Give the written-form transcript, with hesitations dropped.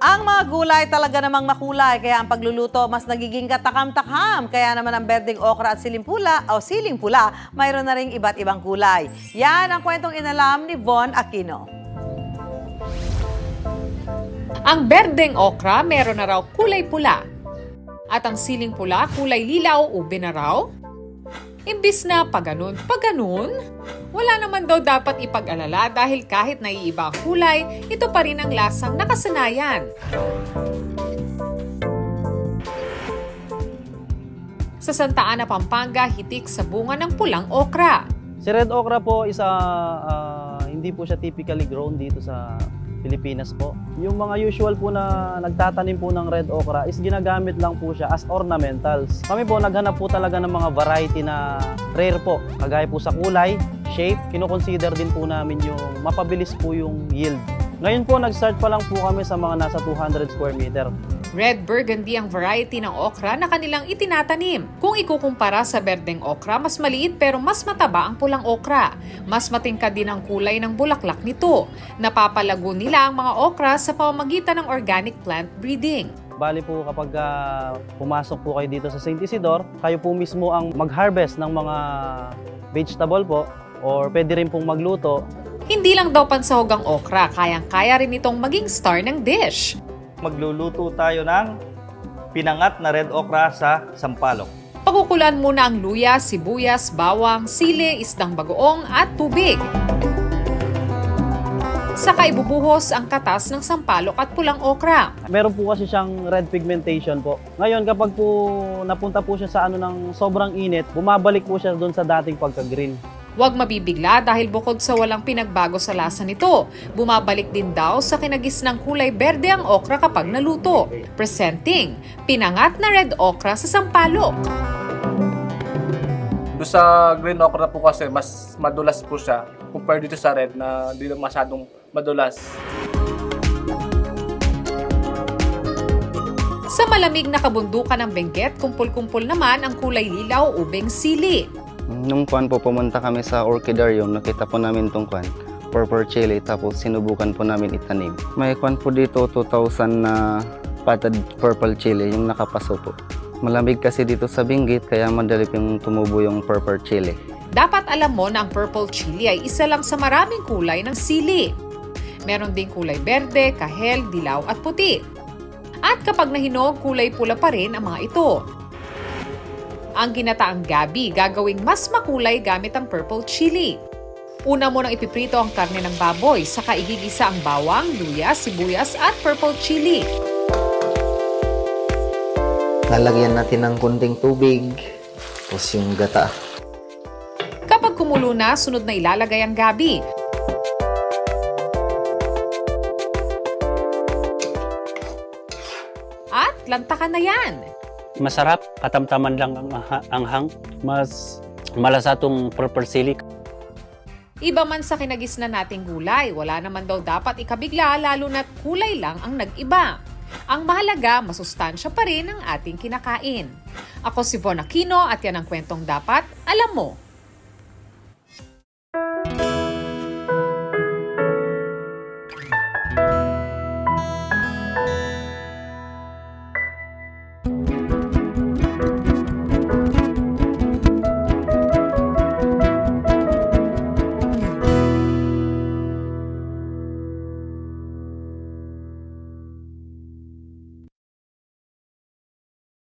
Ang mga gulay talaga namang makulay, kaya ang pagluluto mas nagiging katakam-takam. Kaya naman ang berdeng okra at siling pula, mayroon na ring iba't ibang kulay. Yan ang kwentong inalam ni Von Aquino. Ang berdeng okra meron na raw kulay pula. At ang siling pula kulay lilaw o binaraw. Imbis na paganon, wala naman daw dapat ipag-alala dahil kahit naiiba ang kulay, ito pa rin ang lasang nakasanayan. Sa Santa Ana, Pampanga, hitik sa bunga ng pulang okra. Si red okra po hindi po siya typically grown dito sa Pilipinas po. Yung mga usual po na nagtatanim po ng red okra is ginagamit lang po siya as ornamentals. Kami po naghanap po talaga ng mga variety na rare po. Kagaya po sa kulay, shape, kinoconsider din po namin yung mapabilis po yung yield. Ngayon po nag-start pa lang po kami sa mga nasa 200 square meter. Red burgundy ang variety ng okra na kanilang itinatanim. Kung ikukumpara sa berdeng okra, mas maliit pero mas mataba ang pulang okra. Mas matingkad din ang kulay ng bulaklak nito. Napapalago nila ang mga okra sa pamamagitan ng organic plant breeding. Bali po kapag pumasok po kayo dito sa St. Isidore, kayo po mismo ang mag-harvest ng mga vegetable po or pwede rin pong magluto. Hindi lang daw pansahog ang okra, kayang-kaya rin itong maging star ng dish. Magluluto tayo ng pinangat na red okra sa sampalok. Pakukulan muna ang luya, sibuyas, bawang, sili, isdang bagoong at tubig. Saka ibubuhos ang katas ng sampalok at pulang okra. Meron po kasi siyang red pigmentation po. Ngayon kapag po napunta po siya sa ng sobrang init, bumabalik po siya doon sa dating pagka-green. Huwag mabibigla dahil bukod sa walang pinagbago sa lasa nito, bumabalik din daw sa kinagisnang kulay berde ang okra kapag naluto. Presenting, pinangat na red okra sa sampalok. Doon sa green okra po kasi mas madulas po siya compared dito sa red na hindi masyadong madulas. Sa malamig na kabundukan ng Benguet, kumpul-kumpul naman ang kulay lilaw ubing sili. Nung po pumunta kami sa orchidarium, nakita po namin itong purple chili, tapos sinubukan po namin itanim. May po dito 2,000 na potted purple chili yung nakapaso po. Malamig kasi dito sa Benguet, kaya madali yung tumubo yung purple chili. Dapat alam mo na ang purple chili ay isa lang sa maraming kulay ng sili. Meron ding kulay berde, kahel, dilaw at puti. At kapag nahinog, kulay pula pa rin ang mga ito. Ang ginataang gabi gagawing mas makulay gamit ang purple chili. Una mo nang ipiprito ang karne ng baboy, saka igigisa ang bawang, luya, sibuyas at purple chili. Lalagyan natin ng kunting tubig, tapos yung gata. Kapag kumulo na, sunod na ilalagay ang gabi. At lantakan na yan! Masarap, katamtaman lang ang anghang. Mas malasa itong purple chili. Iba man sa kinagisnan nating gulay, wala naman daw dapat ikabigla lalo na't kulay lang ang nag-iba. Ang mahalaga, masustansya pa rin ang ating kinakain. Ako si Von Aquino at yan ang kwentong dapat alam mo.